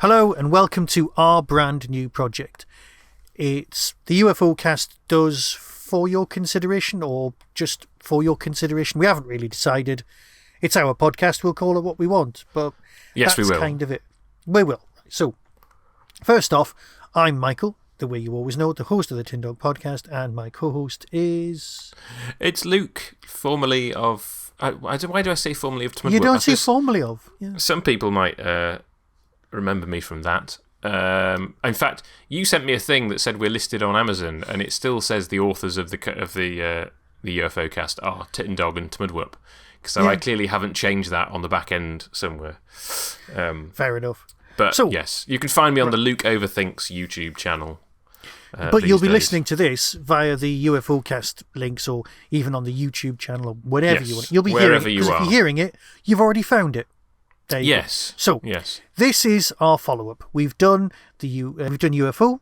Hello and welcome to our brand new project. It's the UFO Cast does for your consideration or just for your consideration. We haven't really decided. It's our podcast. We'll call it what we want, but yes, that's we will. Kind of it. We will. So, first off, I'm Michael, the way you always know, the host of the Tin Dog Podcast, and my co-host is... It's Luke, formerly of... why do I say formerly of Tmudworth? You don't say formerly of. Yeah. Some people might remember me from that. In fact, you sent me a thing that said we're listed on Amazon, and it still says the authors of the UFO Cast are Tin Dog and Tmudworth. So I clearly haven't changed that on the back end somewhere. Fair enough. But yes, you can find me on the Luke Overthinks YouTube channel. But you'll be listening to this via the UFO Cast links or even on the YouTube channel or whenever you want. You'll be hearing it, because if you're hearing it, you've already found it. There you go. So, this is our follow-up. We've done UFO,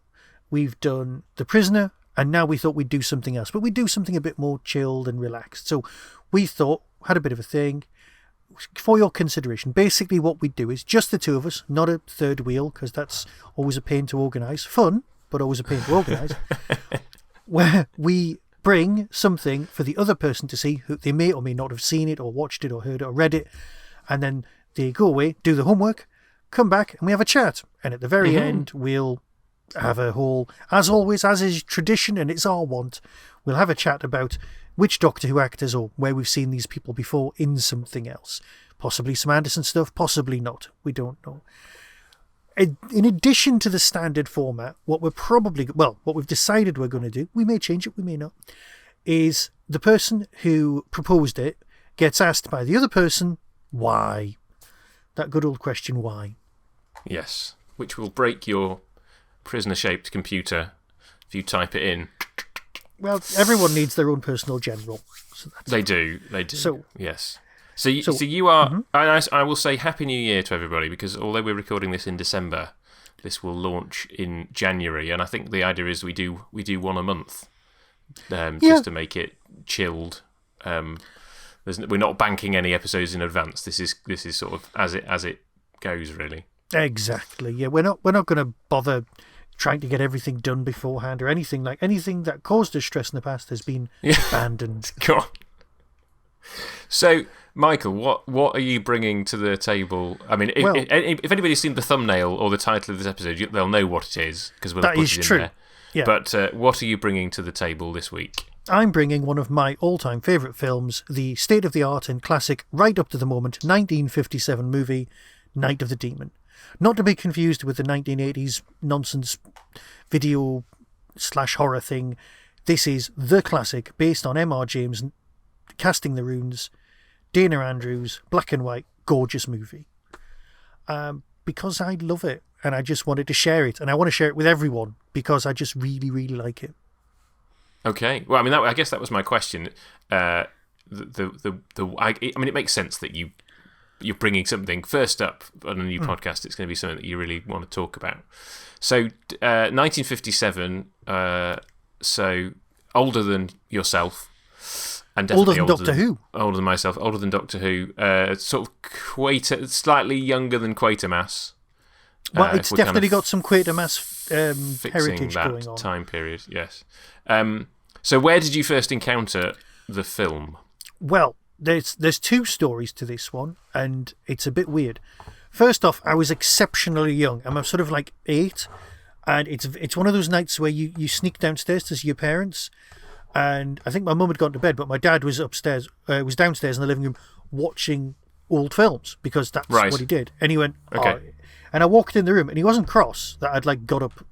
we've done The Prisoner, and now we thought we'd do something else. But we'd do something a bit more chilled and relaxed. So we thought, had a bit of a thing, for your consideration. Basically what we'd do is just the two of us, not a third wheel, because that's always a pain to organise. Fun, but always a pain to organise. Where we bring something for the other person to see, who they may or may not have seen it or watched it or heard it or read it, and then they go away, do the homework, come back, and we have a chat. And at the very end, we'll have a whole, as always, as is tradition, and it's our want, we'll have a chat about which Doctor Who actors or where we've seen these people before in something else. Possibly some Anderson stuff, possibly not. We don't know. In addition to the standard format, what we've decided we're going to do, we may change it, we may not, is the person who proposed it gets asked by the other person, why? That good old question, why? Yes, which will break your prisoner-shaped computer if you type it in. Well, everyone needs their own personal general. So they do. So, yes. So you are... I will say Happy New Year to everybody, because although we're recording this in December, this will launch in January, and I think the idea is we do one a month, just to make it chilled. We're not banking any episodes in advance. This is sort of as it goes, really. Exactly. Yeah, we're not going to bother trying to get everything done beforehand or anything that caused us stress in the past has been abandoned. God. So, Michael, what are you bringing to the table? I mean, if anybody's seen the thumbnail or the title of this episode, they'll know what it is, because we'll put it in there. Yeah. But what are you bringing to the table this week? I'm bringing one of my all-time favourite films, the state-of-the-art and classic, right up to the moment, 1957 movie, Night of the Demon. Not to be confused with the 1980s nonsense video/horror thing. This is the classic, based on M.R. James, casting the runes, Dana Andrews, black and white, gorgeous movie. Because I love it, and I just wanted to share it, and I want to share it with everyone, because I just really, really like it. Okay. Well, I mean, I guess that was my question. I mean, it makes sense that you're bringing something first up on a new podcast. It's going to be something that you really want to talk about. So, 1957. So older than yourself, and definitely older than Doctor Who. Older than myself. Older than Doctor Who. Sort of slightly younger than Quatermass. Well, it's definitely got some Quatermass heritage that going on. Time period. Yes. So where did you first encounter the film? Well, there's two stories to this one, and it's a bit weird. First off, I was exceptionally young. I'm sort of like 8, and it's one of those nights where you sneak downstairs to see your parents, and I think my mum had gone to bed, but my dad was was downstairs in the living room watching old films, because that's what he did. And he went, okay. And I walked in the room, and he wasn't cross that I'd got up.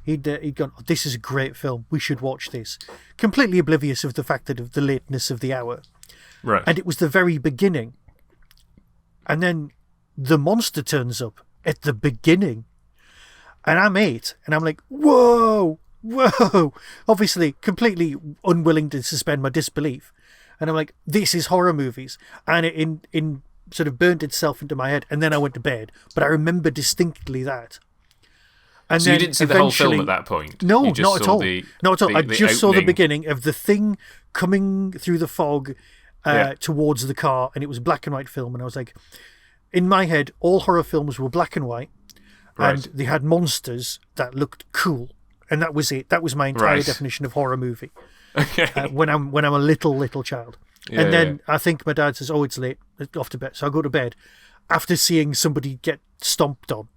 He'd gone, this is a great film, we should watch this. Completely oblivious of the fact of the lateness of the hour. Right. And it was the very beginning. And then the monster turns up at the beginning. And I'm 8, and I'm like, whoa. Obviously, completely unwilling to suspend my disbelief. And I'm like, this is horror movies. And it in sort of burnt itself into my head. And then I went to bed. But I remember distinctly that. And so you didn't see the whole film at that point? No, not at all. Not at all. I just saw the beginning of the thing coming through the fog towards the car, and it was a black and white film. And I was like, in my head, all horror films were black and white, and they had monsters that looked cool, and that was it. That was my entire definition of horror movie. Okay. When I'm a little child, and then I think my dad says, "Oh, it's late, off to bed." So I go to bed after seeing somebody get stomped on,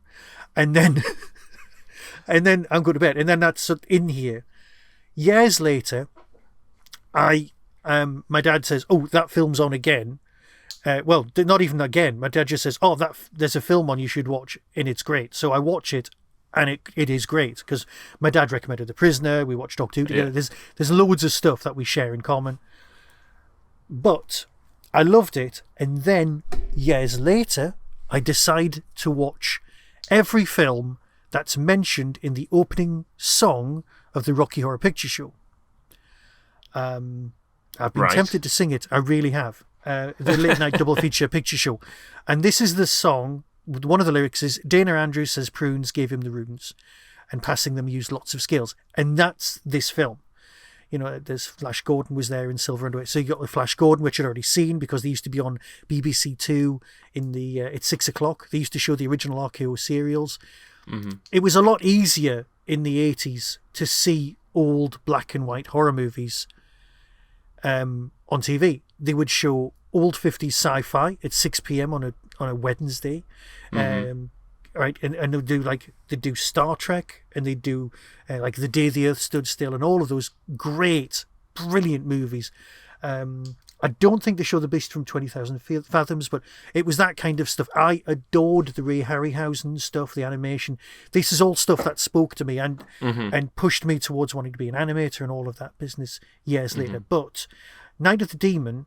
and then I'm going to bed, and then that's in here. Years later, my dad says, "Oh, that film's on again." Well, not even again. My dad just says, "Oh, there's a film on you should watch, and it's great." So I watch it, and it is great because my dad recommended The Prisoner. We watched Doctor Who together. Yeah. There's loads of stuff that we share in common. But I loved it, and then years later, I decide to watch every film that's mentioned in the opening song of the Rocky Horror Picture Show. I've been tempted to sing it. I really have. The late night double feature picture show. And this is the song. One of the lyrics is, Dana Andrews says prunes gave him the runes, and passing them used lots of skills. And that's this film. You know, there's Flash Gordon was there in Silver Underwear. So you got the Flash Gordon, which I'd already seen because they used to be on BBC Two at 6 o'clock. They used to show the original RKO serials. Mm-hmm. It was a lot easier in the 80s to see old black and white horror movies on TV. They would show old 50s sci-fi at 6 p.m. on a Wednesday. Mm-hmm. Right, and they'd do Star Trek, and they'd do like The Day the Earth Stood Still, and all of those great, brilliant movies. I don't think they show The Beast from 20,000 Fathoms, but it was that kind of stuff. I adored the Ray Harryhausen stuff, the animation. This is all stuff that spoke to me and pushed me towards wanting to be an animator and all of that business years later. But Night of the Demon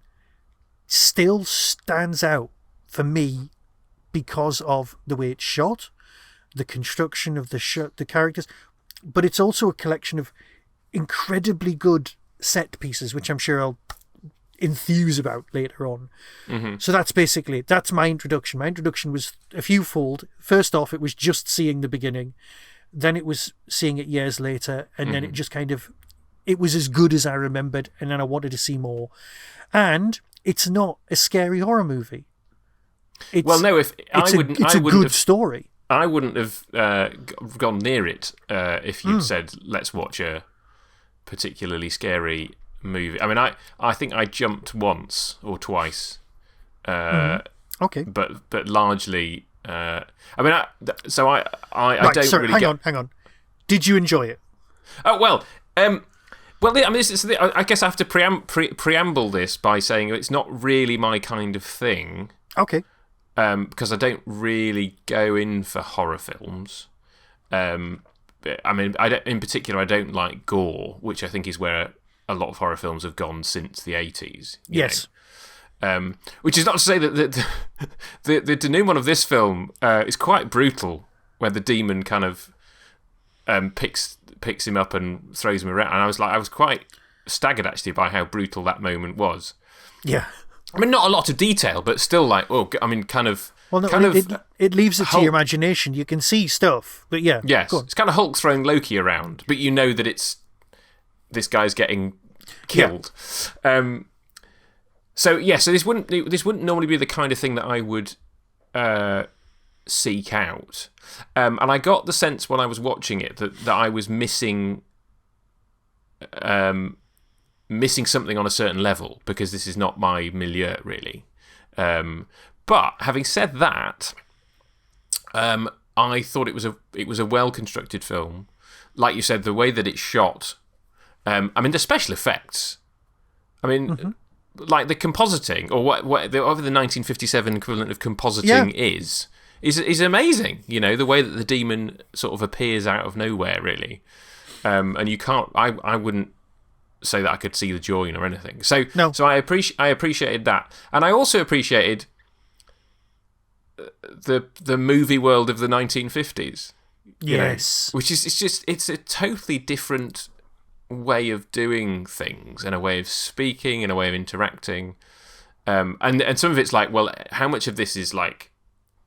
still stands out for me because of the way it's shot, the construction of the characters, but it's also a collection of incredibly good set pieces, which I'm sure I'll enthuse about later on. Mm-hmm. So that's my introduction. My introduction was a fewfold. First off, it was just seeing the beginning, then it was seeing it years later, and then it just it was as good as I remembered, and then I wanted to see more. And it's not a scary horror movie. It's a good story. I wouldn't have gone near it if you'd said, let's watch a particularly scary movie. I mean, I think I jumped once or twice. Okay. But largely, I mean, I don't really. Hang on. Did you enjoy it? Oh, well, I mean, I guess I have to preamble this by saying it's not really my kind of thing. Okay. Because I don't really go in for horror films. I mean, in particular, I don't like gore, which I think is where a lot of horror films have gone since the 80s. Yes. Which is not to say that the denouement of this film is quite brutal, where the demon kind of picks him up and throws him around. And I was quite staggered, actually, by how brutal that moment was. Yeah. I mean, not a lot of detail, but still, I mean, kind of. Well, no, it leaves it to your imagination. You can see stuff, but yeah. Yes, it's kind of Hulk throwing Loki around, but you know that this guy's getting killed. Yeah. So this wouldn't normally be the kind of thing that I would seek out, and I got the sense when I was watching it that I was missing something on a certain level, because this is not my milieu, really. But having said that, I thought it was a well-constructed film. Like you said, the way that it's shot, I mean, the special effects, I mean, like the compositing, or whatever the 1957 equivalent of compositing is amazing. You know, the way that the demon sort of appears out of nowhere, really. And you can't, I wouldn't say that I could see the join or anything. So I appreciated that, and I also appreciated the movie world of the 1950s. Yes, which is it's a totally different way of doing things, and a way of speaking, and a way of interacting. And some of it's like, well, how much of this is like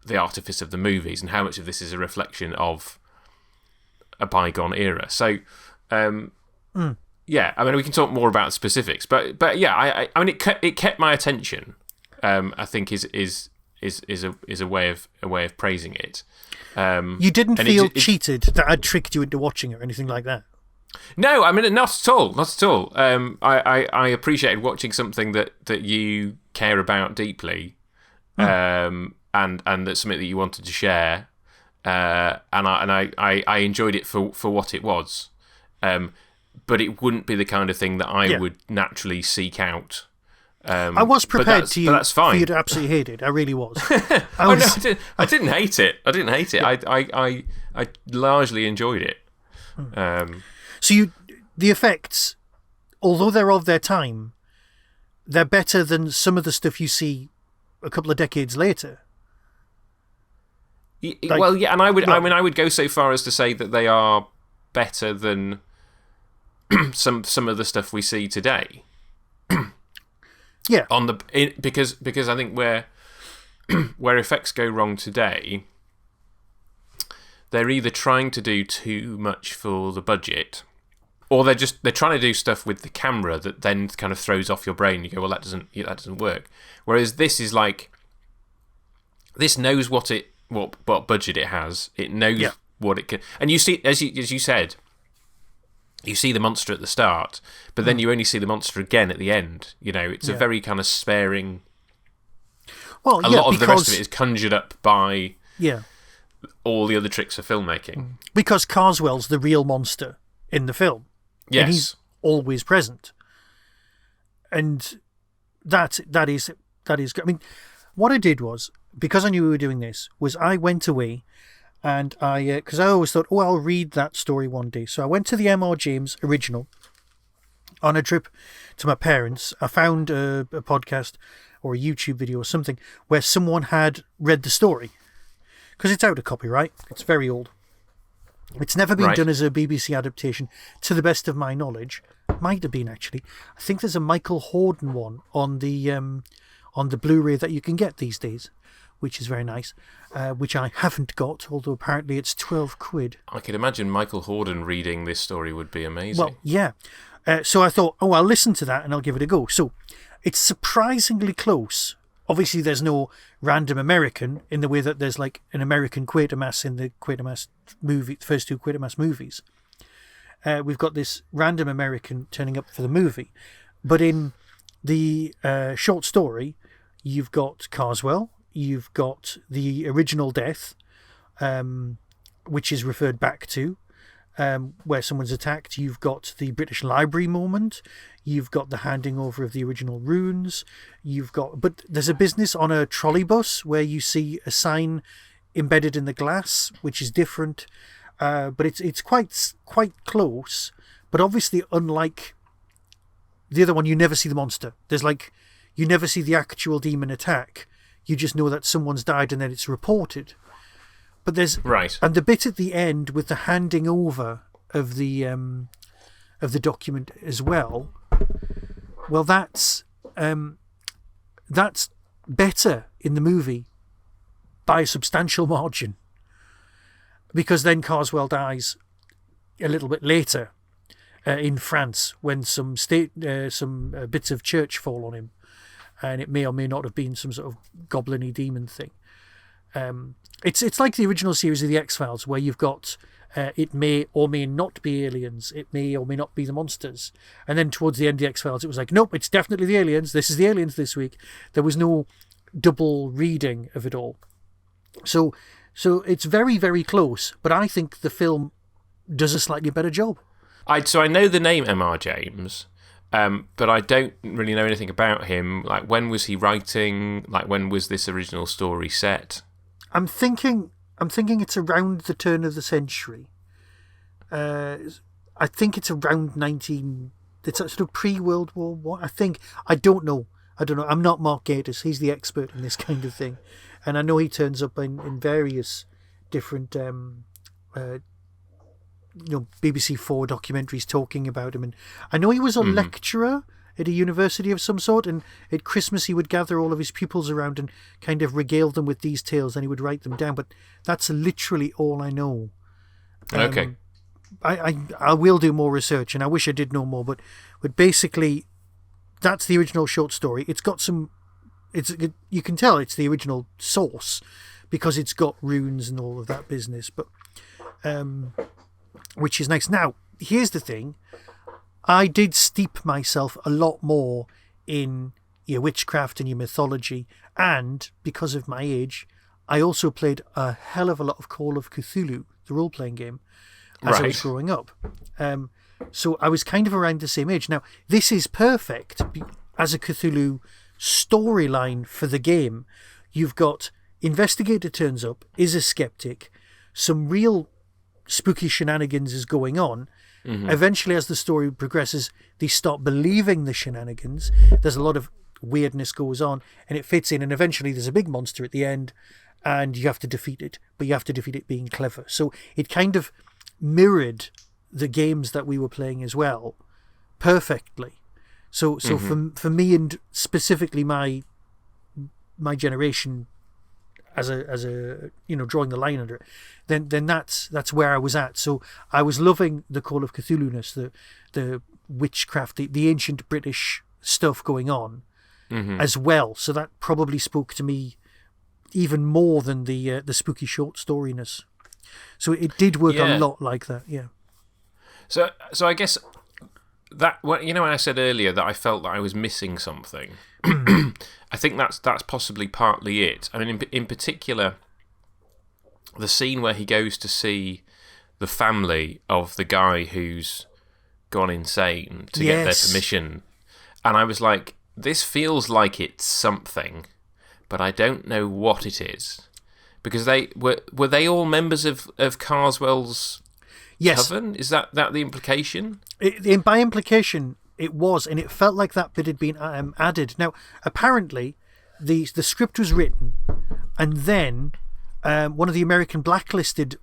the artifice of the movies, and how much of this is a reflection of a bygone era. So. Yeah, I mean, we can talk more about specifics, but yeah, I mean, it kept my attention. I think is a way of praising it. You didn't feel cheated that I'd tricked you into watching it or anything like that? No, I mean, not at all. Not at all. I appreciated watching something that you care about deeply, and that's something that you wanted to share. And I enjoyed it for what it was. But it wouldn't be the kind of thing that I would naturally seek out. I was prepared for you to absolutely hate it. I really was. I didn't hate it. I didn't hate it. I largely enjoyed it. So the effects, although they're of their time, they're better than some of the stuff you see a couple of decades later. Well, yeah, and I would go so far as to say that they are better than some of the stuff we see today. Yeah. Because I think where effects go wrong today, they're either trying to do too much for the budget, or they're trying to do stuff with the camera that then kind of throws off your brain. You go, well, that doesn't work. Whereas this is like, this knows what budget it has. It knows what it can, and you see, as you said, you see the monster at the start, but then you only see the monster again at the end. You know, it's a very kind of sparing. Well, a lot of the rest of it is conjured up by Yeah. all the other tricks of filmmaking. Because Carswell's the real monster in the film. Yes. And he's always present. And that is good. I mean, what I did was, because I knew we were doing this, was I went away and because I always thought, I'll read that story one day. So I went to the M.R. James original on a trip to my parents. I found a podcast or a YouTube video or something where someone had read the story. Because it's out of copyright. It's very old. It's never been done as a BBC adaptation, to the best of my knowledge. Might have been, actually. I think there's a Michael Hordern one on the Blu-ray that you can get these days, which is very nice, which I haven't got, although apparently it's £12. I could imagine Michael Hordern reading this story would be amazing. Well, yeah. So I thought, I'll listen to that and I'll give it a go. So it's surprisingly close. Obviously, there's no random American in the way that there's like an American Quatermass in the Quatermass movie, the first two Quatermass movies. We've got this random American turning up for the movie. But in the short story, you've got Carswell, you've got the original death, which is referred back to, where someone's attacked. You've got the British Library moment. You've got the handing over of the original runes. But there's a business on a trolley bus where you see a sign embedded in the glass, which is different. But it's quite close. But obviously, unlike the other one, you never see the monster. You never see the actual demon attack. You just know that someone's died and then it's reported. But there's and the bit at the end with the handing over of the document as well. Well, that's better in the movie by a substantial margin, because then Carswell dies a little bit later in France when some bits of church fall on him, and it may or may not have been some sort of goblin-y demon thing. It's like the original series of the X-Files, where you've got it may or may not be aliens, it may or may not be the monsters, and then towards the end of the X-Files it was like, nope, it's definitely the aliens, this is the aliens this week. There was no double reading of it all. So it's very, very close, but I think the film does a slightly better job. So I know the name M.R. James, but I don't really know anything about him. Like, when was he writing? Like, when was this original story set? I'm thinking it's around the turn of the century. I think it's around 19. It's sort of pre-World War I. I don't know. I'm not Mark Gatiss. He's the expert in this kind of thing, and I know he turns up in various different BBC 4 documentaries talking about him. And I know he was a lecturer at a university of some sort, and at Christmas he would gather all of his pupils around and kind of regale them with these tales, and he would write them down. But that's literally all I know. Okay. I will do more research, and I wish I did know more, but basically that's the original short story. It's got some... you can tell it's the original source, because it's got runes and all of that business. But which is nice. Now, here's the thing. I did steep myself a lot more in your witchcraft and your mythology, and because of my age, I also played a hell of a lot of Call of Cthulhu, the role-playing game, as I was growing up. So I was kind of around the same age. Now, this is perfect as a Cthulhu storyline for the game. You've got investigator turns up, is a skeptic, some real spooky shenanigans is going on. Eventually, as the story progresses, they start believing the shenanigans. There's a lot of weirdness goes on, and it fits in, and eventually there's a big monster at the end, and you have to defeat it, but you have to defeat it being clever. So it kind of mirrored the games that we were playing as well perfectly. So for me, and specifically my generation, as a drawing the line under it, then that's where I was at. So I was loving the Call of Cthulhu-ness, the witchcraft, the ancient British stuff going on as well. So that probably spoke to me even more than the spooky short storyness. So it did work a lot like that. Yeah. So I guess that when I said earlier that I felt that I was missing something, I think that's possibly partly it. I mean, in particular, the scene where he goes to see the family of the guy who's gone insane to get their permission, and I was like, this feels like it's something, but I don't know what it is, because they were they all members of Carswell's coven? Is that the implication? By implication, it was, and it felt like that bit had been added. Now, apparently, the script was written, and then one of the American blacklisted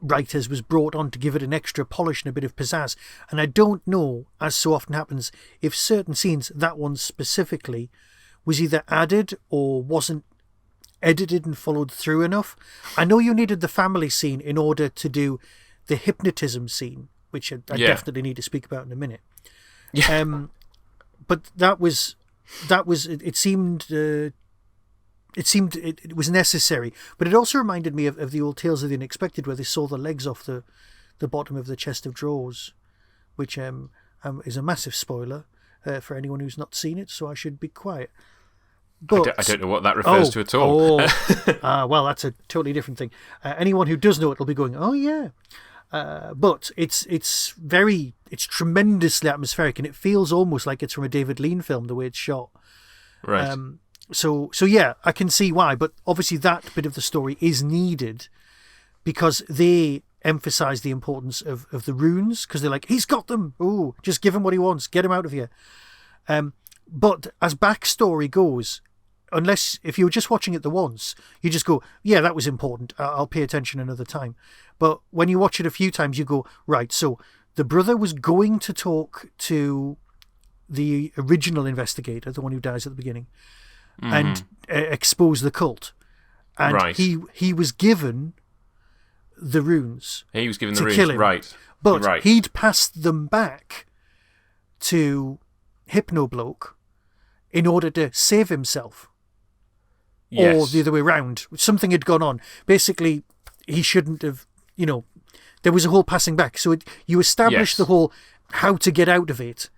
writers was brought on to give it an extra polish and a bit of pizzazz. And I don't know, as so often happens, if certain scenes, that one specifically, was either added or wasn't edited and followed through enough. I know you needed the family scene in order to do the hypnotism scene, which I definitely need to speak about in a minute. Yeah. But it seemed it was necessary, but it also reminded me of the old Tales of the Unexpected, where they saw the legs off the bottom of the chest of drawers, which is a massive spoiler for anyone who's not seen it, so I should be quiet. But, I don't know what that refers to at all. Well, that's a totally different thing. Anyone who does know it will be going, oh yeah. But it's tremendously atmospheric, and it feels almost like it's from a David Lean film, the way it's shot. Right. So yeah, I can see why, but obviously that bit of the story is needed because they emphasize the importance of the runes, because they're like, he's got them. Ooh, just give him what he wants, get him out of here. But as backstory goes, if you were just watching it the once, you just go, yeah, that was important. I'll pay attention another time. But when you watch it a few times, you go, right, so the brother was going to talk to the original investigator, the one who dies at the beginning, and expose the cult. And he was given the runes. He was given the runes, kill him. Right. But he'd passed them back to Hypnobloke in order to save himself. Yes. Or the other way around. Something had gone on. Basically, he shouldn't have, there was a whole passing back. So you establish the whole how to get out of it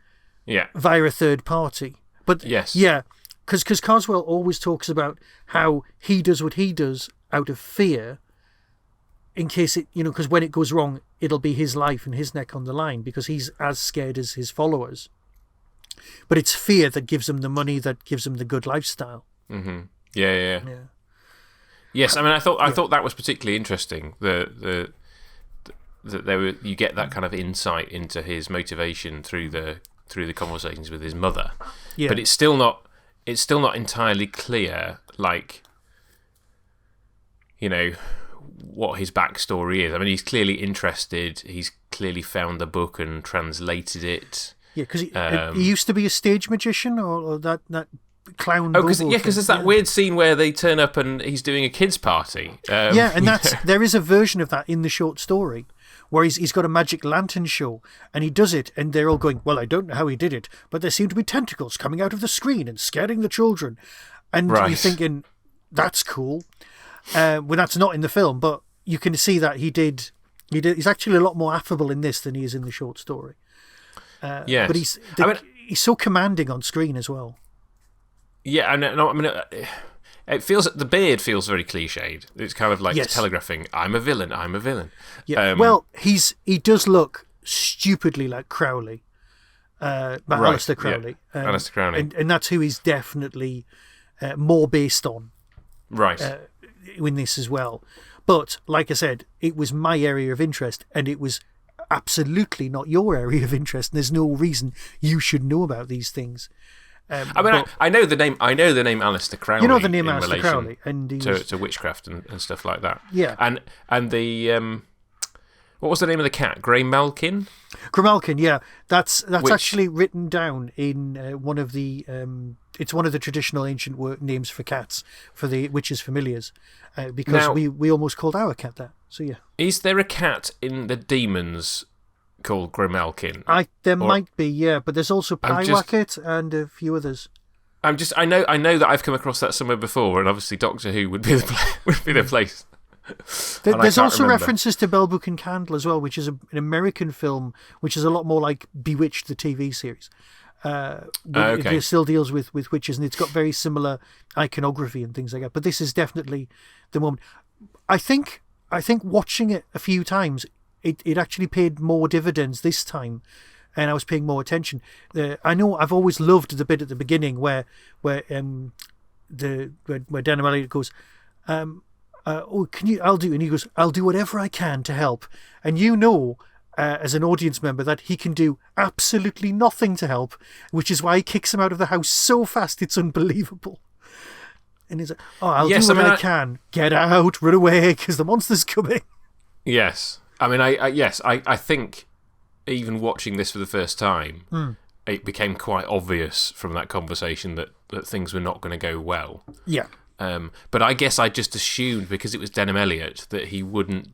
via a third party. But because Carswell always talks about how he does what he does out of fear, in case it, because when it goes wrong, it'll be his life and his neck on the line, because he's as scared as his followers. But it's fear that gives him the money, that gives him the good lifestyle. Mm-hmm. Yeah. Yes, I mean, I thought that was particularly interesting. That you get that kind of insight into his motivation through the conversations with his mother. Yeah. But it's still not entirely clear, like, what his backstory is. I mean, he's clearly interested. He's clearly found the book and translated it. Yeah, because he used to be a stage magician, or that clown. Oh, because there's that weird scene where they turn up and he's doing a kids' party. And there is a version of that in the short story, where he's got a magic lantern show, and he does it, and they're all going, well, I don't know how he did it, but there seem to be tentacles coming out of the screen and scaring the children. And you're thinking, that's cool. When that's not in the film, but you can see that he did. He's actually a lot more affable in this than he is in the short story. Yes. But he's so commanding on screen as well. Yeah, I mean, it feels the beard feels very cliched. It's kind of like telegraphing, "I'm a villain. I'm a villain." Yeah. Well, he does look stupidly like Crowley, Aleister Crowley. Yeah. Aleister Crowley, and that's who he's definitely more based on. Right. In this as well. But, like I said, it was my area of interest, and it was absolutely not your area of interest, and there's no reason you should know about these things. I know the name Aleister Crowley. You know the name Aleister Crowley. And to witchcraft and stuff like that. Yeah. And the... what was the name of the cat? Graymalkin? Graymalkin, yeah. That's actually written down in one of the... it's one of the traditional ancient names for cats, for the witches' familiars, because now, we almost called our cat that. So yeah. Is there a cat in the Demons called Graymalkin? There might be, yeah, but there's also Pyewacket and a few others. I know that I've come across that somewhere before, and obviously Doctor Who would be the place. There's also references to Bell, Book and Candle as well, which is an American film, which is a lot more like Bewitched, the TV series. It still deals with witches, and it's got very similar iconography and things like that. But this is definitely the moment. I think watching it a few times, it actually paid more dividends this time, and I was paying more attention. I know I've always loved the bit at the beginning where Dan Elliott goes, I'll do, and he goes, I'll do whatever I can to help, and as an audience member, that he can do absolutely nothing to help, which is why he kicks him out of the house so fast it's unbelievable. And he's like, I'll do what I can. Get out, run away, because the monster's coming. Yes. I mean, I think even watching this for the first time, it became quite obvious from that conversation that things were not going to go well. Yeah. But I guess I just assumed, because it was Denham Elliott, that he would...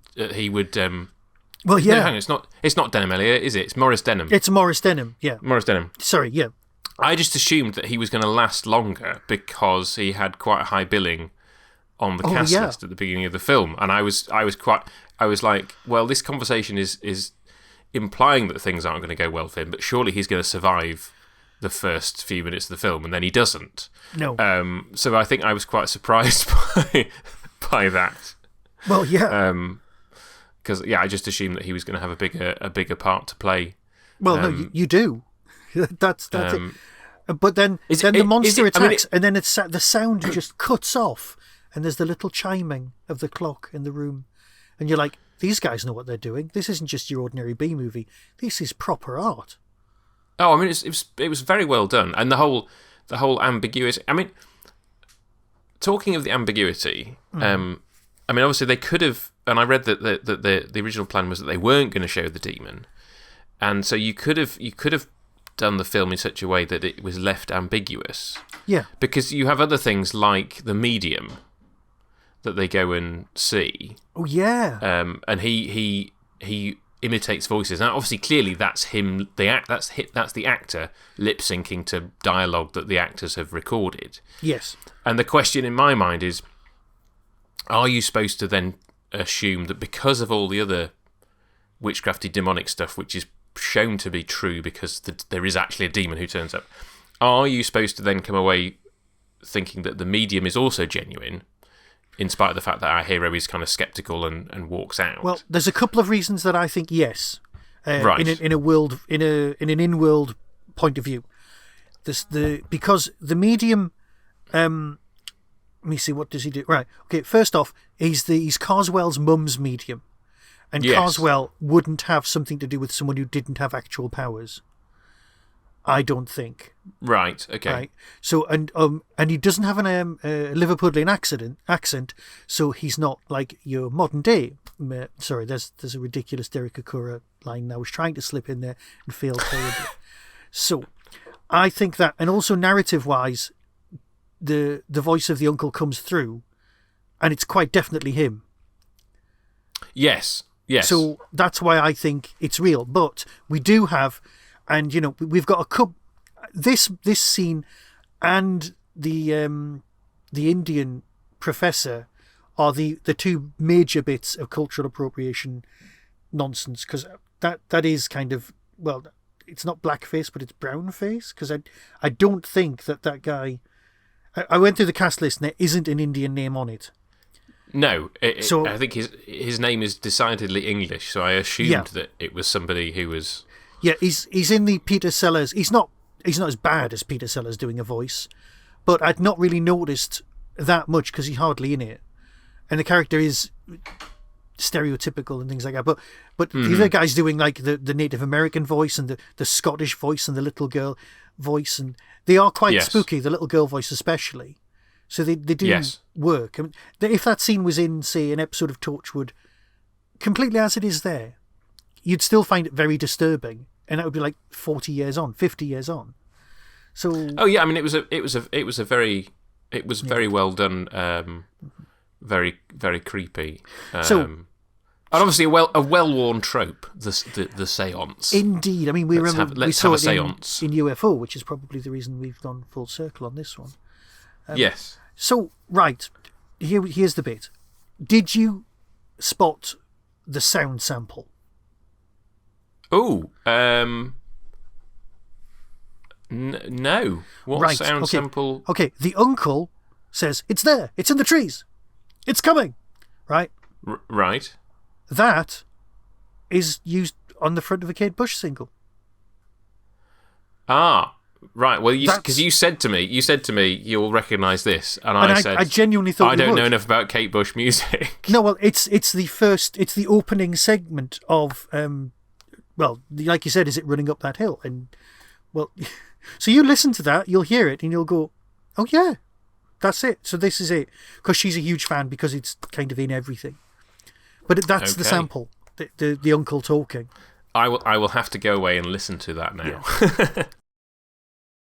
Well, yeah. No, hang on, it's not Denham Elliott, is it? It's Maurice Denham. It's Maurice Denham, yeah. Maurice Denham. Sorry, yeah. I just assumed that he was going to last longer because he had quite a high billing on the cast list at the beginning of the film, and I was like, well, this conversation is implying that things aren't going to go well for him, but surely he's going to survive the first few minutes of the film, and then he doesn't. No. So I think I was quite surprised by that. Well, yeah. Because I just assumed that he was going to have a bigger part to play. Well, no, you do. That's it. But then the monster attacks, and then the sound just cuts off, and there's the little chiming of the clock in the room, and you're like, these guys know what they're doing. This isn't just your ordinary B movie. This is proper art. Oh, I mean, it was very well done, and the whole ambiguity. I mean, talking of the ambiguity, I mean, obviously they could have, and I read that the original plan was that they weren't going to show the demon, and so you could have done the film in such a way that it was left ambiguous. Yeah. Because you have other things like The Medium that they go and see. Oh yeah. And he imitates voices. Now, obviously, clearly that's him. That's the actor lip syncing to dialogue that the actors have recorded. Yes. And the question in my mind is: are you supposed to then assume that because of all the other witchcrafty demonic stuff, which is shown to be true because there is actually a demon who turns up, are you supposed to then come away thinking that the medium is also genuine, in spite of the fact that our hero is kind of sceptical and walks out? Well, there's a couple of reasons that I think yes. Right. In an in-world point of view, because the medium. Let me see, what does he do? Right. Okay. First off, he's Carswell's mum's medium. And yes. Carswell wouldn't have something to do with someone who didn't have actual powers. I don't think. Right. Okay. Right. So and he doesn't have a Liverpudlian accent, so he's not like your modern day. Sorry, there's a ridiculous Derek Akura line I was trying to slip in there and failed terribly. So, I think that, and also narrative-wise, the voice of the uncle comes through, and it's quite definitely him. Yes. Yes. So that's why I think it's real. But we do have, and we've got a couple. This scene and the Indian professor are the two major bits of cultural appropriation nonsense, because that is kind of, well, it's not blackface, but it's brownface, because I don't think that guy... I went through the cast list and there isn't an Indian name on it. No, I think his name is decidedly English, so I assumed that it was somebody who was... Yeah, he's in the Peter Sellers... He's not as bad as Peter Sellers doing a voice, but I'd not really noticed that much because he's hardly in it. And the character is stereotypical and things like that. But the other guy's doing like the Native American voice and the Scottish voice and the little girl voice, and they are quite spooky, the little girl voice especially. So they do work. I mean, if that scene was in, say, an episode of Torchwood, completely as it is there, you'd still find it very disturbing, and that would be like 40 years on, 50 years on. So. Oh yeah, I mean, it was very well done, very very creepy. And obviously a well-worn trope, the séance. Indeed, I mean we saw it in UFO, which is probably the reason we've gone full circle on this one. Yes. So, right, here's the bit. Did you spot the sound sample? Oh, no. What sound sample? Okay, the uncle says, "It's there. It's in the trees. It's coming." Right? Right. That is used on the front of a Kate Bush single. Ah. Right, well, because you said to me, you'll recognise this, and I said, I genuinely thought I don't know enough about Kate Bush music. No, well, it's the opening segment of, well, like you said, is it running up that hill? And well, so you listen to that, you'll hear it, and you'll go, oh yeah, that's it. So this is it, because she's a huge fan because it's kind of in everything. But that's the sample, the uncle talking. I will have to go away and listen to that now. Yeah.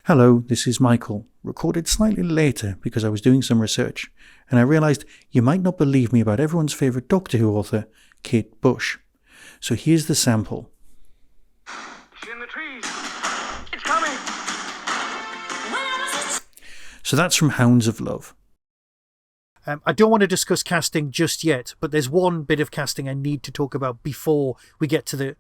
Hello, this is Michael, recorded slightly later because I was doing some research, and I realised you might not believe me about everyone's favourite Doctor Who author, Kate Bush. So here's the sample. She's in the trees. It's coming. So that's from Hounds of Love. I don't want to discuss casting just yet, but there's one bit of casting I need to talk about before we get to the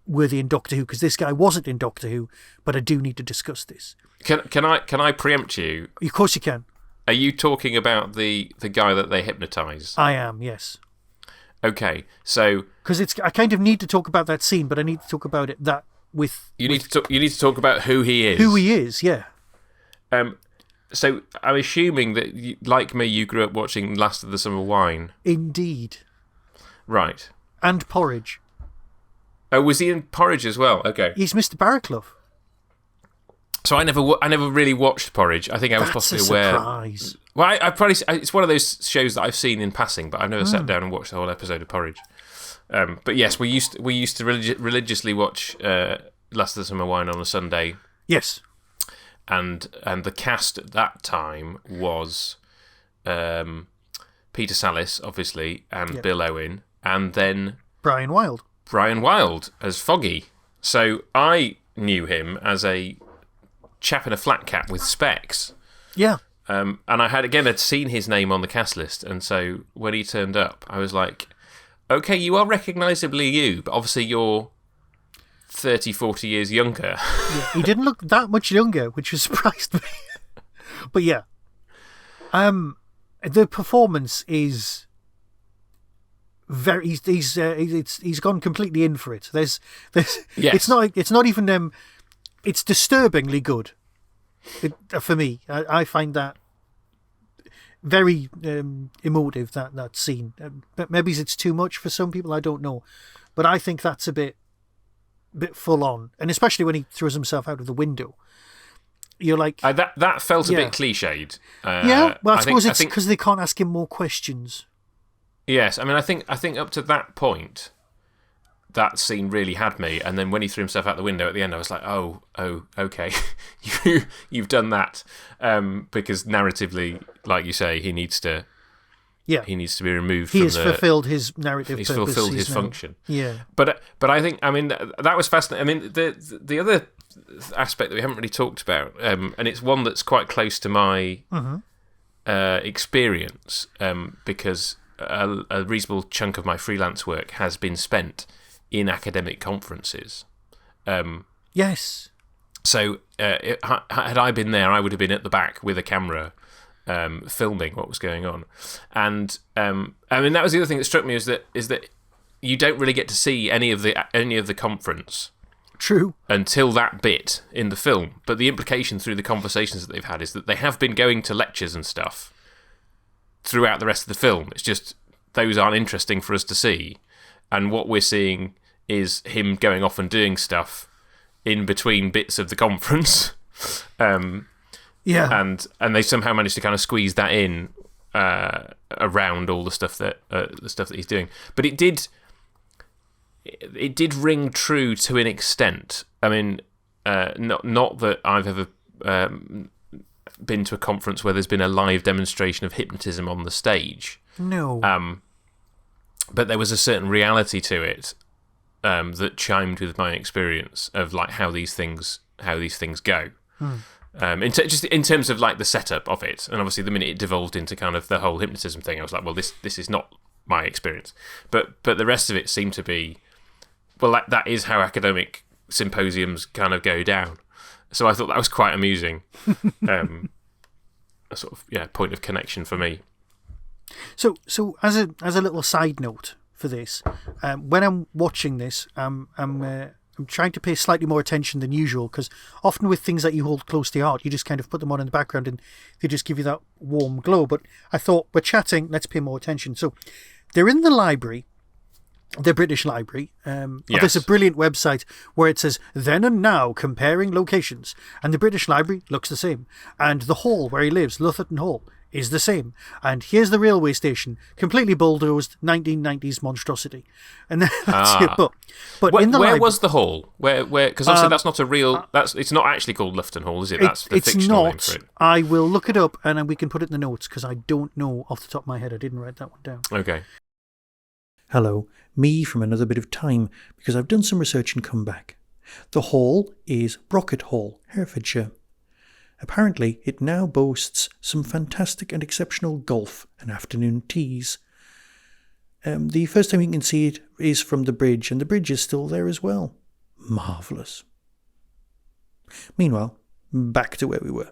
worthy in Doctor Who, because this guy wasn't in Doctor Who, but I do need to discuss this. Can I preempt you? Of course you can. Are you talking about the guy that they hypnotise? I am, yes. Okay, so because I kind of need to talk about that scene, but I need to talk about it you need to talk about who he is. Who he is, yeah. So I'm assuming that, like me, you grew up watching Last of the Summer Wine. Indeed. Right. And Porridge. Oh, was he in Porridge as well? Okay. He's Mr. Barraclough. So I never really watched Porridge. I think I was possibly aware. Surprise. Well, it's one of those shows that I've seen in passing, but I've never sat down and watched the whole episode of Porridge. But yes, we used to religiously watch Last of the Summer Wine on a Sunday. Yes. And the cast at that time was Peter Sallis, obviously, and Bill Owen, and then Brian Wilde as Foggy. So I knew him as a chap in a flat cap with specs. Yeah. And I had seen his name on the cast list, and so when he turned up, I was like, okay, you are recognisably you, but obviously you're 30, 40 years younger. Yeah, he didn't look that much younger, which surprised me. But yeah. The performance is very... He's gone completely in for it. There's yes. It's not even... It's disturbingly good. For me. I find that very emotive, that scene. But maybe it's too much for some people, I don't know. But I think that's a bit full on, and especially when he throws himself out of the window, you're like that felt a bit cliched. Yeah, well, I suppose it's because they can't ask him more questions. Yes, I mean, I think up to that point, that scene really had me, and then when he threw himself out the window at the end, I was like, oh, okay, you've done that, because narratively, like you say, he needs to. Yeah, he needs to be removed. He has fulfilled his narrative. He's fulfilled his function. Yeah, but I think, I mean, that was fascinating. I mean, the other aspect that we haven't really talked about, and it's one that's quite close to my experience, because a reasonable chunk of my freelance work has been spent in academic conferences. Yes. So had I been there, I would have been at the back with a camera, filming what was going on. And I mean, that was the other thing that struck me is that you don't really get to see any of the conference. True. Until that bit in the film. But the implication through the conversations that they've had is that they have been going to lectures and stuff throughout the rest of the film. It's just those aren't interesting for us to see. And what we're seeing is him going off and doing stuff in between bits of the conference. Yeah. And they somehow managed to kind of squeeze that in around all the stuff that he's doing. But it did ring true to an extent. I mean, not that I've ever been to a conference where there's been a live demonstration of hypnotism on the stage. No. But there was a certain reality to it that chimed with my experience of like how these things go. Just in terms of like the setup of it, and obviously the minute it devolved into kind of the whole hypnotism thing, I was like, well, this is not my experience. But the rest of it seemed to be, well, that is how academic symposiums kind of go down. So I thought that was quite amusing. A sort of point of connection for me. So as a little side note for this, when I'm watching this, I'm trying to pay slightly more attention than usual, because often with things that you hold close to your heart, you just kind of put them on in the background and they just give you that warm glow. But I thought, we're chatting, let's pay more attention. So they're in the library, the British Library. Yes. There's a brilliant website where it says, then and now, comparing locations. And the British Library looks the same. And the hall where he lives, Lutherton Hall, is the same. And here's the railway station, completely bulldozed, 1990s monstrosity. And that's it. But in the where was the hall? Where? Because obviously that's not a real. It's not actually called Lufton Hall, is it? That's the fictional name for it. I will look it up and we can put it in the notes, because I don't know off the top of my head. I didn't write that one down. Okay. Hello, me from another bit of time, because I've done some research and come back. The hall is Brocket Hall, Herefordshire. Apparently, it now boasts some fantastic and exceptional golf and afternoon teas. The first time you can see it is from the bridge, and the bridge is still there as well. Marvellous. Meanwhile, back to where we were.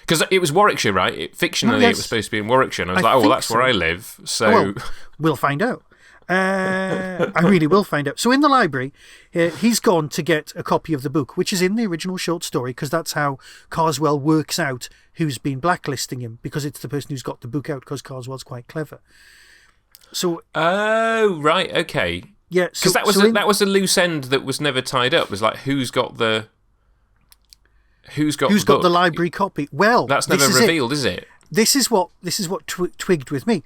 Because it was Warwickshire, right? Fictionally, It was supposed to be in Warwickshire. And I was like, well, that's where I live. So well, we'll find out. I really will find out. So in the library, he's gone to get a copy of the book, which is in the original short story, because that's how Carswell works out who's been blacklisting him, because it's the person who's got the book out, because Carswell's quite clever. So. Oh, right, okay. Yeah. Because that was a loose end that was never tied up. It was like, who's got the library copy? Well, that's never revealed, is it? This is what twigged with me.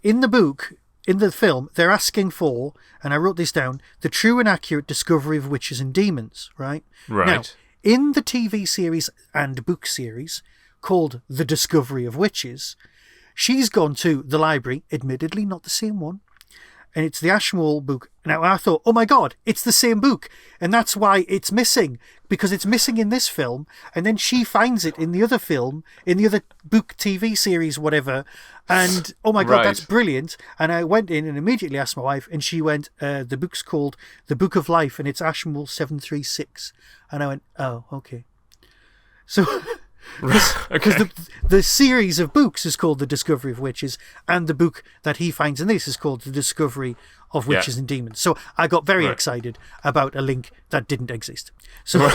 In the book, in the film, they're asking for, and I wrote this down, the true and accurate discovery of witches and demons, right? Right. Now, in the TV series and book series called The Discovery of Witches, she's gone to the library, admittedly not the same one, and it's the Ashmole book. Now, I thought, oh my God, it's the same book. And that's why it's missing, because it's missing in this film. And then she finds it in the other film, in the other book, TV series, whatever. And, oh my God, that's brilliant. And I went in and immediately asked my wife, and she went, the book's called The Book of Life, and it's Ashmole 736. And I went, oh, okay. So... Because the series of books is called The Discovery of Witches, and the book that he finds in this is called The Discovery of Witches and Demons. So I got very excited about a link that didn't exist. So,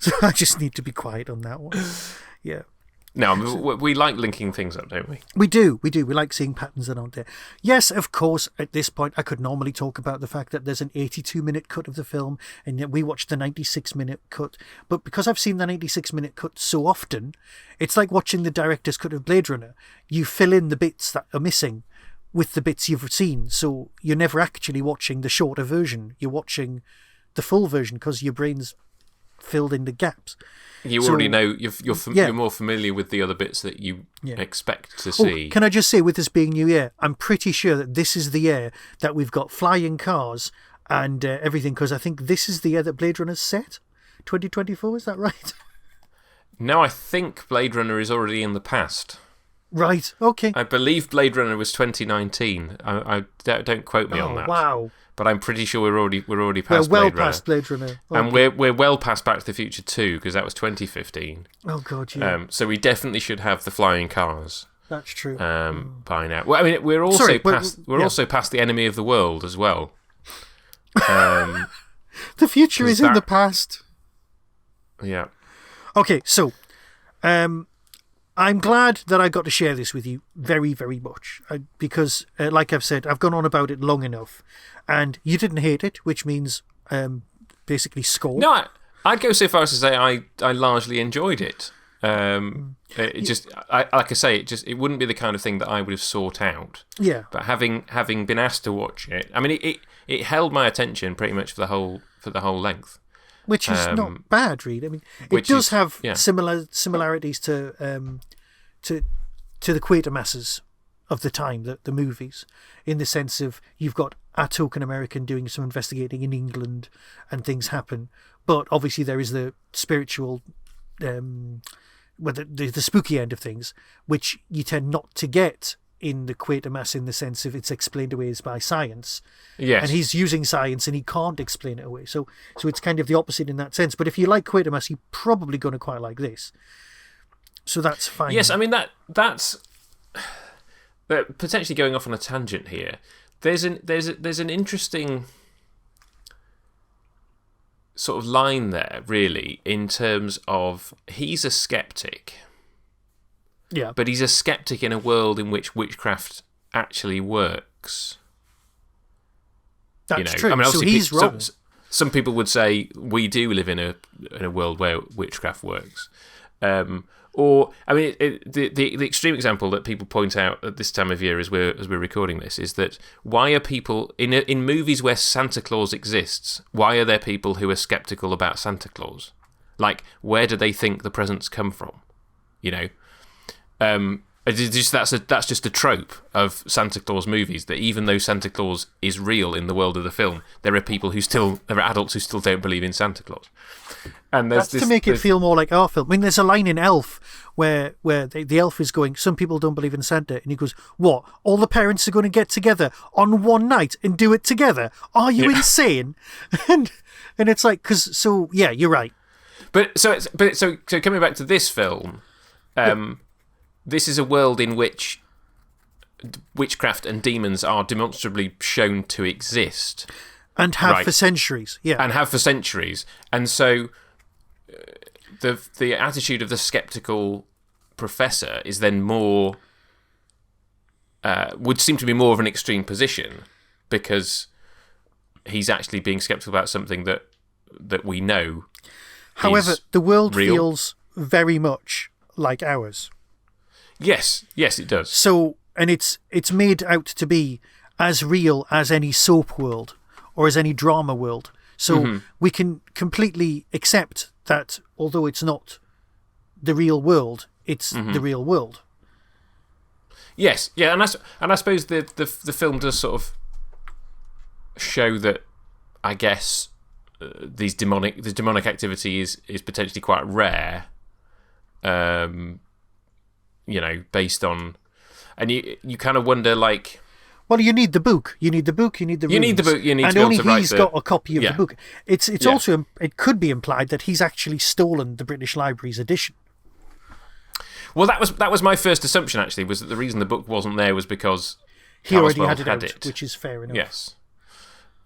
so I just need to be quiet on that one. Yeah. No, we like linking things up, don't we? We do. We like seeing patterns that aren't there. Yes, of course, at this point, I could normally talk about the fact that there's an 82-minute cut of the film, and yet we watched the 96-minute cut. But because I've seen the 96-minute cut so often, it's like watching the director's cut of Blade Runner. You fill in the bits that are missing with the bits you've seen, so you're never actually watching the shorter version. You're watching the full version because your brain's filled in the gaps. You already know, you're more familiar with the other bits that you expect to see. Can I just say, with this being New Year, I'm pretty sure that this is the year that we've got flying cars and everything, because I think this is the year that Blade Runner's set. 2024, is that right? No, I think Blade Runner is already in the past. Right. Okay. I believe Blade Runner was 2019. I don't quote me on that. Wow. But I'm pretty sure we're already past Blade Runner. We're well past Blade Runner. Okay. And we're well past Back to the Future 2 because that was 2015. Oh god, yeah. So we definitely should have the flying cars. That's true. By now. Well, I mean, we're also past the enemy of the world as well. The future is in the past. Yeah. Okay, so I'm glad that I got to share this with you very, very much because, like I've said, I've gone on about it long enough, and you didn't hate it, which means basically score. No, I'd go so far as to say I largely enjoyed it. It just, like I say, it wouldn't be the kind of thing that I would have sought out. Yeah. But having been asked to watch it, I mean, it held my attention pretty much for the whole length. Which is not bad, really. I mean, it does have similarities to the Quatermasses of the time, the movies, in the sense of you've got a token American doing some investigating in England and things happen. But obviously there is the spiritual, the spooky end of things, which you tend not to get in the Quatermass in the sense of it's explained away by science. Yes. And he's using science and he can't explain it away. So it's kind of the opposite in that sense. But if you like Quatermass, you're probably going to quite like this. So that's fine. Yes, I mean, that's potentially going off on a tangent here. There's an interesting sort of line there, really, in terms of he's a skeptic. Yeah. But he's a skeptic in a world in which witchcraft actually works. That's true. I mean, so he's wrong. Some people would say we do live in a world where witchcraft works. Or, I mean, the extreme example that people point out at this time of year as we're recording this is that why are people, in movies where Santa Claus exists, why are there people who are skeptical about Santa Claus? Like, where do they think the presents come from? You know? That's just a trope of Santa Claus movies, that even though Santa Claus is real in the world of the film, there are adults who still don't believe in Santa Claus. And that's to make it feel more like our film. I mean, there's a line in Elf where the elf is going, some people don't believe in Santa, and he goes, what? All the parents are going to get together on one night and do it together? Are you insane? And it's like, yeah, you're right. But so coming back to this film, this is a world in which witchcraft and demons are demonstrably shown to exist. And have for centuries, yeah. And have for centuries. And so the attitude of the sceptical professor is then more... would seem to be more of an extreme position, because he's actually being sceptical about something that we know. However, the world feels very much like ours. Yes, it does. So, and it's made out to be as real as any soap world or as any drama world. So we can completely accept that, although it's not the real world, it's the real world. Yes, yeah, and I suppose the film does sort of show that, I guess, this demonic activity is potentially quite rare. You know, based on, and you kind of wonder, like, well, you need the book, you need the rules. You need to be able to write. And only he's got a copy of the book. It's also, it could be implied that he's actually stolen the British Library's edition. Well, that was my first assumption, actually, was that the reason the book wasn't there was because he already had it out, which is fair enough. Yes.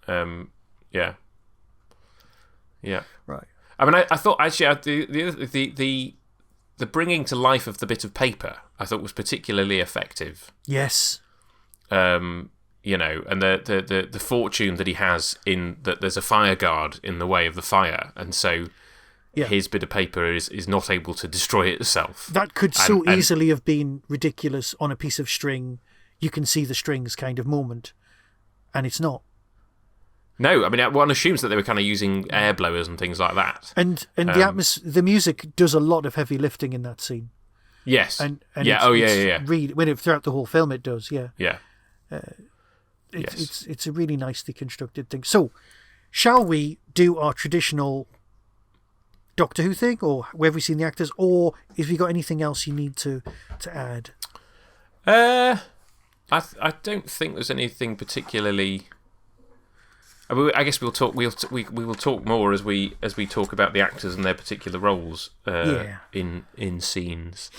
Yeah. Right. I mean, I thought actually the bringing to life of the bit of paper I thought was particularly effective. Yes. You know, and the fortune that he has in that there's a fire guard in the way of the fire, and so his bit of paper is not able to destroy itself. That could so easily have been ridiculous on a piece of string. You can see the strings kind of moment, and it's not. No, I mean, one assumes that they were kind of using air blowers and things like that. And the music does a lot of heavy lifting in that scene. Yes. And yeah. Really, throughout the whole film, it does. Yeah. Yeah. It's a really nicely constructed thing. So, shall we do our traditional Doctor Who thing, or where have we seen the actors, or if you got anything else you need to add? I don't think there's anything particularly. I guess we will talk more as we talk about the actors and their particular roles in scenes.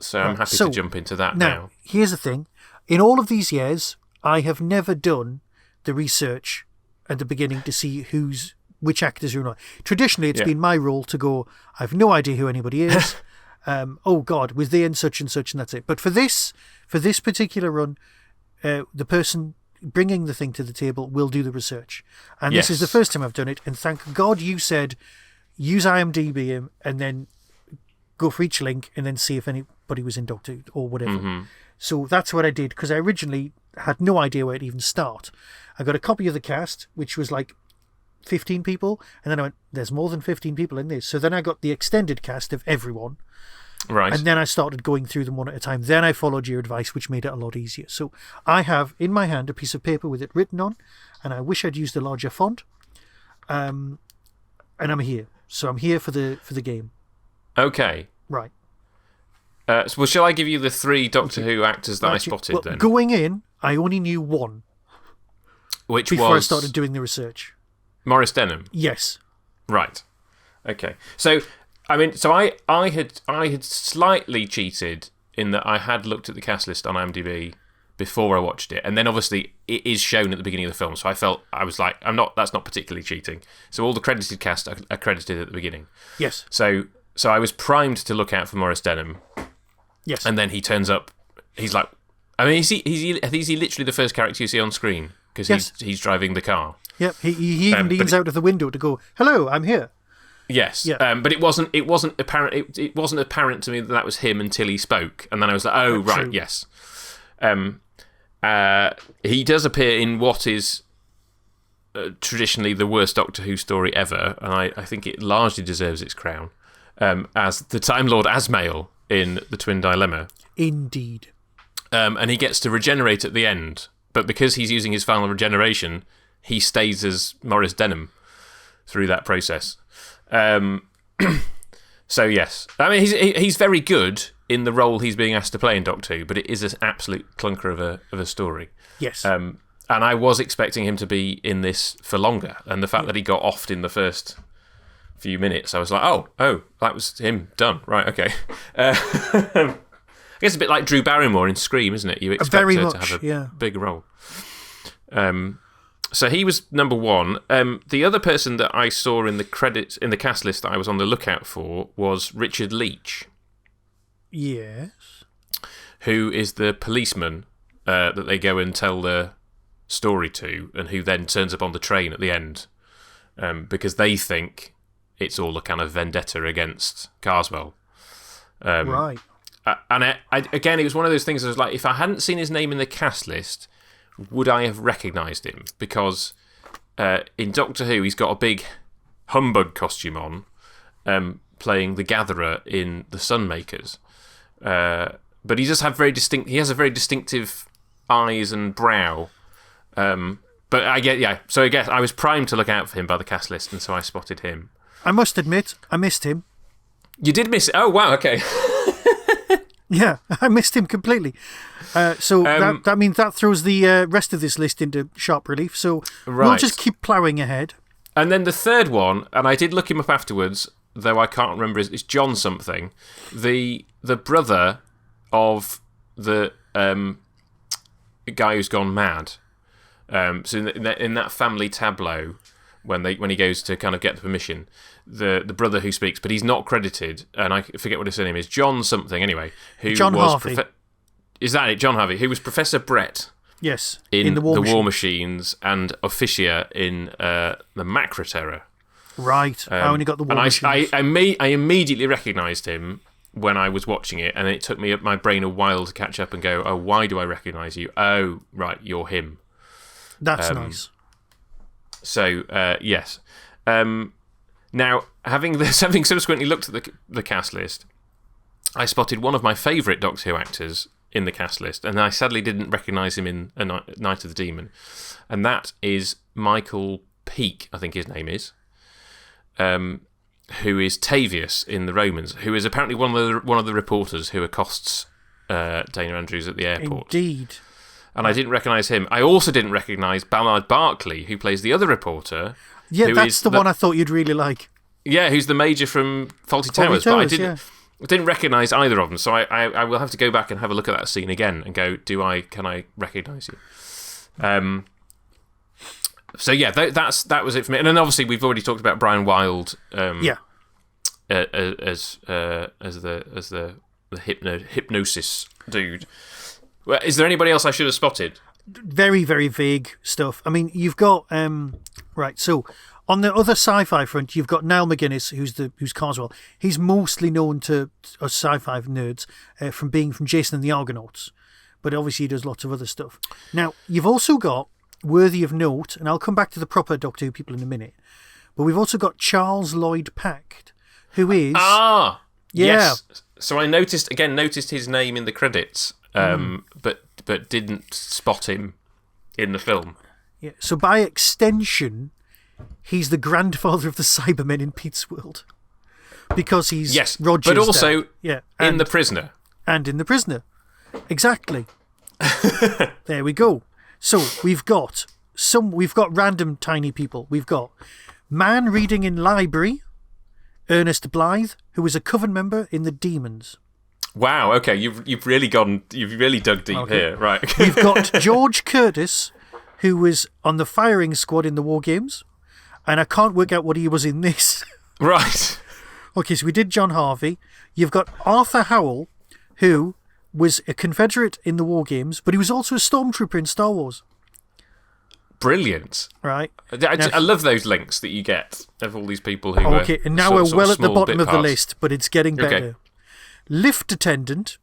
So I'm happy to jump into that now. Here's the thing: in all of these years, I have never done the research at the beginning to see which actors are not. Traditionally, it's been my role to go, I've no idea who anybody is. Oh God, was they in such and such, and that's it. But for this particular run, the person bringing the thing to the table will do the research. And this is the first time I've done it. And thank God you said use IMDb and then go for each link and then see if anybody was in Doctor Who or whatever. Mm-hmm. So that's what I did, because I originally had no idea where to even start. I got a copy of the cast, which was like 15 people, and then I went, there's more than 15 people in this. So then I got the extended cast of everyone. Right. And then I started going through them one at a time. Then I followed your advice, which made it a lot easier. So I have in my hand a piece of paper with it written on, and I wish I'd used a larger font. And I'm here. So I'm here for the game. Okay. Right. Well, shall I give you the 3 Doctor Who actors that I spotted then? Going in, I only knew one. Before I started doing the research. Maurice Denham? Yes. Right. Okay. So, I had slightly cheated in that I had looked at the cast list on IMDb before I watched it, and then obviously it is shown at the beginning of the film, so I was like, that's not particularly cheating. So all the credited cast are credited at the beginning. Yes. So I was primed to look out for Maurice Denham. Yes. And then he turns up, he's like, is he literally the first character you see on screen? Because he's driving the car. Yep, he even leans out of the window to go, "Hello, I'm here." Yes, but it wasn't apparent. It wasn't apparent to me that was him until he spoke, and then I was like, "Oh, right, true. Yes." He does appear in what is traditionally the worst Doctor Who story ever, and I think it largely deserves its crown as the Time Lord Asmael in The Twin Dilemma. Indeed. And he gets to regenerate at the end, but because he's using his final regeneration, he stays as Maurice Denham through that process. So yes, he's very good in the role he's being asked to play in Doctor Who, but it is an absolute clunker of a story. Yes. And I was expecting him to be in this for longer, and the fact that he got offed in the first few minutes, I was like, oh, that was him done. Right, okay. I guess it's a bit like Drew Barrymore in Scream, isn't it? You expect her to have a big role. So he was number 1. The other person that I saw in the credits in the cast list that I was on the lookout for was Richard Leach. Yes. Who is the policeman that they go and tell the story to, and who then turns up on the train at the end because they think it's all a kind of vendetta against Carswell. Right. And again, it was one of those things that was like, if I hadn't seen his name in the cast list, would I have recognised him? Because in Doctor Who, he's got a big humbug costume on, playing the Gatherer in The Sunmakers. But he does have he has a very distinctive eyes and brow. But so I guess I was primed to look out for him by the cast list, and so I spotted him. I must admit, I missed him. You did miss it? Oh, wow, okay. Yeah, I missed him completely. So that means that throws the rest of this list into sharp relief. So we'll just keep ploughing ahead. And then the third one, and I did look him up afterwards, though I can't remember, it's John something. The brother of the guy who's gone mad. So in that family tableau, when he goes to kind of get the permission, the brother who speaks, but he's not credited, and I forget what his surname is, John something anyway. John Harvey. Is that it? John Harvey, who was Professor Brett. Yes. In the War Machines and Officia in the Macra Terror. Right. I only got the War Machines. I immediately recognised him when I was watching it, and it took my brain a while to catch up and go, oh, why do I recognise you? Oh, right, you're him. That's nice. So, yes. Now, having subsequently looked at the cast list, I spotted one of my favourite Doctor Who actors in the cast list, and I sadly didn't recognise him in Night of the Demon, and that is Michael Peake, I think his name is, who is Tavius in The Romans, who is apparently one of the reporters who accosts Dana Andrews at the airport. Indeed. And I didn't recognise him. I also didn't recognise Ballard Barkley, who plays the other reporter. Yeah, that's the one I thought you'd really like. Yeah, who's the major from Fawlty Towers. But I didn't recognise either of them, so I will have to go back and have a look at that scene again and go, can I recognise you? So yeah, that was it for me. And then obviously we've already talked about Brian Wilde. As the hypnosis dude. Well, is there anybody else I should have spotted? Very, very vague stuff. I mean, you've got right. So on the other sci-fi front, you've got Niall McGuinness, who's Carswell. He's mostly known to us sci-fi nerds from Jason and the Argonauts, but obviously he does lots of other stuff. Now you've also got, worthy of note, and I'll come back to the proper Doctor Who people in a minute, but we've also got Charles Lloyd Pact, who is yes. So I noticed his name in the credits, but didn't spot him in the film. Yeah. So by extension, he's the grandfather of the Cybermen in Pete's World, because he's Roger's but also dad. in The Prisoner. And in The Prisoner, exactly. There we go. So we've got random tiny people. We've got man reading in library, Ernest Blythe, who was a Coven member in The Demons. Wow. Okay, you've really dug deep here, right? We've got George Curtis, who was on the firing squad in the War Games, and I can't work out what he was in this. Right. Okay, so we did John Harvey. You've got Arthur Howell, who was a Confederate in the War Games, but he was also a stormtrooper in Star Wars. Brilliant. Right. I love those links that you get of all these people who okay, and now we're well at the bottom of the list, but it's getting better. Okay. Lift attendant,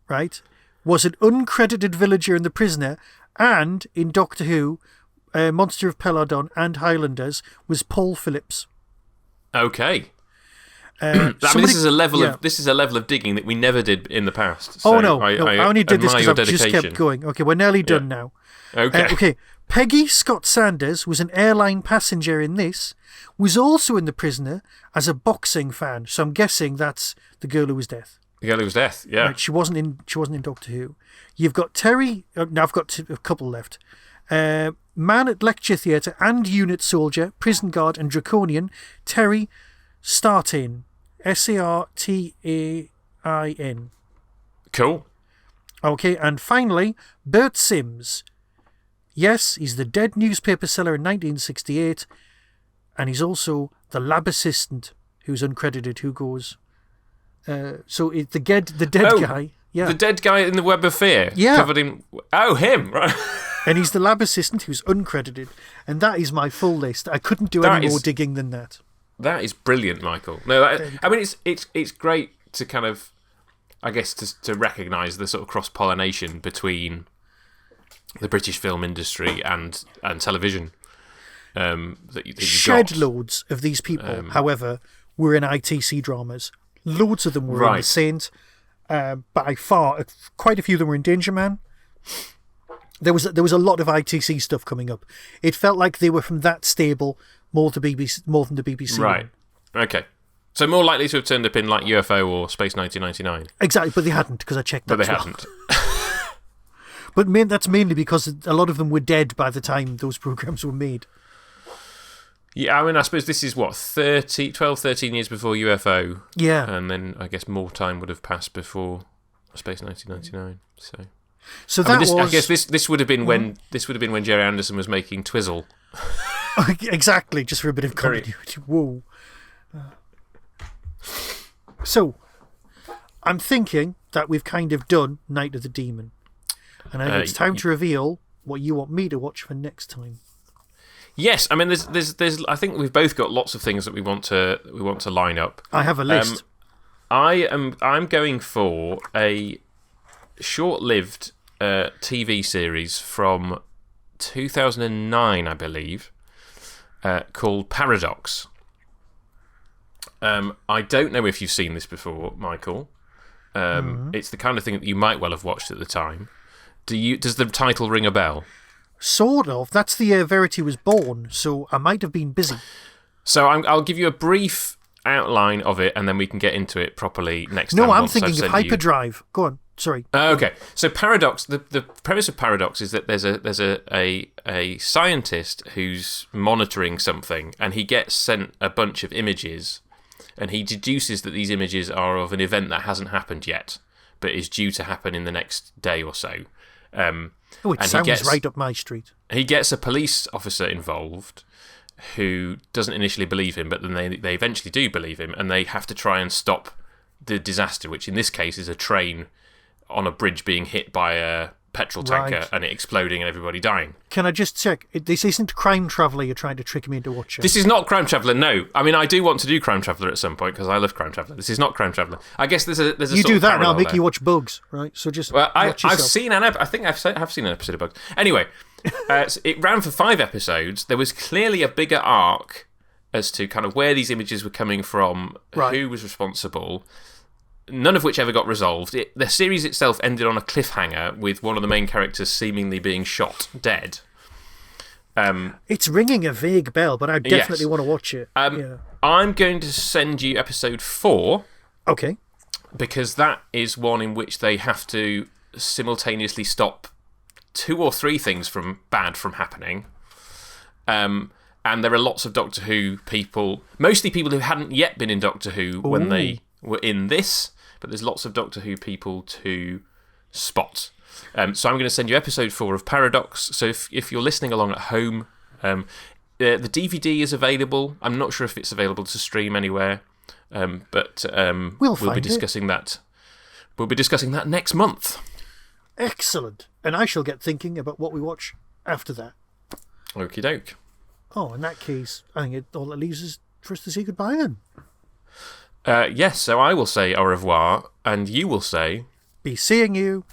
right, was an uncredited villager in The Prisoner, and in Doctor Who, Monster of Peladon and Highlanders, was Paul Phillips. Okay. This is a level of digging that we never did in the past. So I only did this because I've just kept going. Okay, we're nearly done now. Okay. Peggy Scott Sanders was an airline passenger in this, was also in The Prisoner as a boxing fan. So I'm guessing that's the girl who was death. The girl who was death, yeah. Right, she wasn't in Doctor Who. You've got Terry. Now I've got a couple left. Man at Lecture Theatre and Unit Soldier, Prison Guard and Draconian, Terry Startain. Sartain. Cool. Okay, and finally, Bert Sims. Yes, he's the dead newspaper seller in 1968, and he's also the lab assistant who's uncredited, who goes. So the dead guy. Yeah. The dead guy in the Web of Fear. Yeah. Covered in. Oh, him, right. And he's the lab assistant who's uncredited. And that is my full list. I couldn't do any more digging than that. That is brilliant, Michael. No, I mean, it's great to kind of, I guess, to recognise the sort of cross-pollination between the British film industry and television. That you Shed loads of these people, however, were in ITC dramas. Loads of them were in The Saint. By far, quite a few of them were in Danger Man. There was a lot of ITC stuff coming up. It felt like they were from that stable more than the BBC. Right. Okay. So more likely to have turned up in like UFO or Space 1999. Exactly, but they hadn't, because I checked that. But they hadn't. But that's mainly because a lot of them were dead by the time those programs were made. Yeah, I mean, I suppose this is 12, 13 years before UFO. Yeah. And then I guess more time would have passed before Space 1999. So that I guess this would have been when Jerry Anderson was making Twizzle. Exactly, just for a bit of continuity. Whoa. So, I'm thinking that we've kind of done Night of the Demon. And it's time to reveal what you want me to watch for next time. Yes, I mean, there's. I think we've both got lots of things that we want to line up. I have a list. I'm going for a short-lived TV series from 2009, I believe, called Paradox. I don't know if you've seen this before, Michael. It's the kind of thing that you might well have watched at the time. Does the title ring a bell? Sort of. That's the year Verity was born, so I might have been busy. So I'll give you a brief outline of it, and then we can get into it properly next time. No, I'm thinking of Hyperdrive. Go on. Sorry. Okay. So Paradox. The premise of Paradox is that there's a scientist who's monitoring something, and he gets sent a bunch of images, and he deduces that these images are of an event that hasn't happened yet, but is due to happen in the next day or so. It sounds right up my street. He gets a police officer involved who doesn't initially believe him, but then they eventually do believe him, and they have to try and stop the disaster, which in this case is a train on a bridge being hit by a petrol tanker and it exploding and everybody dying. Can I just check? This isn't Crime Traveller you're trying to trick me into watching? This is not Crime Traveller, no. I mean, I do want to do Crime Traveller at some point because I love Crime Traveller. This is not Crime Traveller. I guess there's a you do that and I'll make you watch Bugs, right? So just I've seen I think I've seen an episode of Bugs. Anyway, it ran for 5 episodes. There was clearly a bigger arc as to kind of where these images were coming from, who was responsible. None of which ever got resolved. The series itself ended on a cliffhanger with one of the main characters seemingly being shot dead. It's ringing a vague bell, but I definitely want to watch it. I'm going to send you episode 4. Okay. Because that is one in which they have to simultaneously stop 2 or 3 things from happening. And there are lots of Doctor Who people, mostly people who hadn't yet been in Doctor Who when they were in this, but there's lots of Doctor Who people to spot. So I'm going to send you episode 4 of Paradox. So if you're listening along at home, the DVD is available. I'm not sure if it's available to stream anywhere, but we'll be discussing that. We'll be discussing that next month. Excellent. And I shall get thinking about what we watch after that. Okie doke. Oh, in that case, I think all that leaves is for us to say goodbye then. Yes, so I will say au revoir, and you will say... Be seeing you